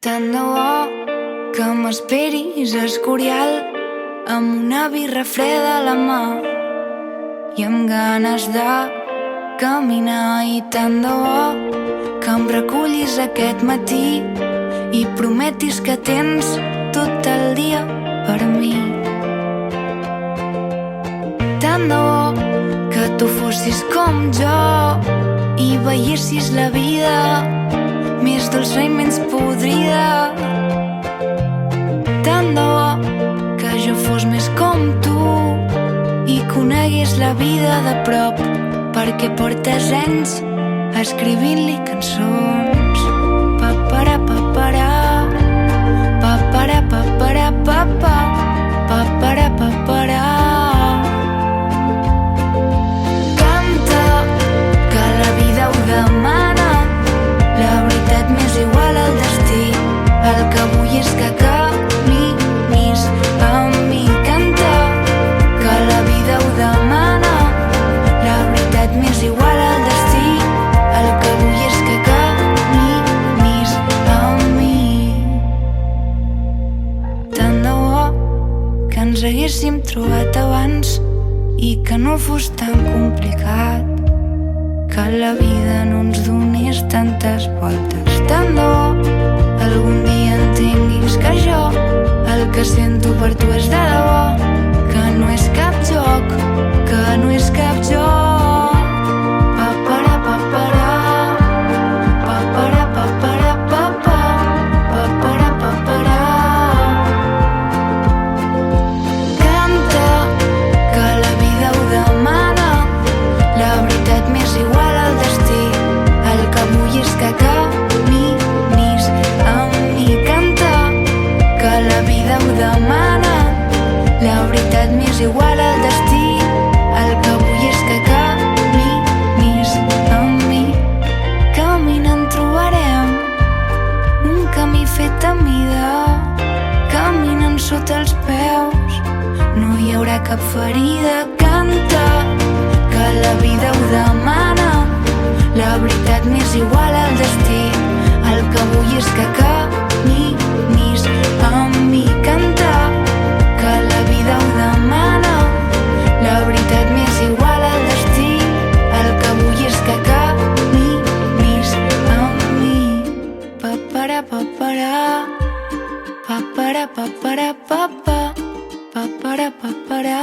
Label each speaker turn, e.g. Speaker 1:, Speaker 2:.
Speaker 1: Tant de bo que m'esperis a Escorial amb una birra freda a la mà i amb ganes de caminar. I tant de bo que em recullis aquest matí i prometis que tens tot el dia per mi. Tant de bo que tu fossis com jo i veiessis la vida més dolça i menys podrida. Tant de bo que jo fos més com tu i conegués la vida de prop, perquè portes anys escrivint-li cançons. Papara, papara, papara, papara, papa, papara, papara. Canta, que la vida ho demana. La veritat m'és igual al destí. El que vull és que caminis amb mi. Canta, que la vida ho demana. La veritat m'és igual al destí. El que vull és que caminis amb mi. Tant de bo que ens haguéssim trobat abans i que no fos tan complicat, que la vida no ens donés tantes voltes. Tant de bo algun dia entenguis que jo el que sento per tu és de debò, que no és cap joc, que no és cap joc. Papara, papara, papara, papara, papa, papara, papara. Canta, que la vida ho demana. La veritat m'és igual al destí. El que vull és que caminis amb mi. Canta, que la vida ho demana. La veritat m'és igual al destí. El que vull és que caminis amb mi. Caminant trobarem un camí fet a mida. Caminant sota els peus no hi haurà cap ferida. Canta, que la vida ho demana. La veritat m'és igual al destí. El que vull és que caminis amb mi. Canta, que la vida ho demana. La veritat m'és igual al destí. El que vull és que caminis amb mi. Papara, papara, papara, papara, papa, papara, papara.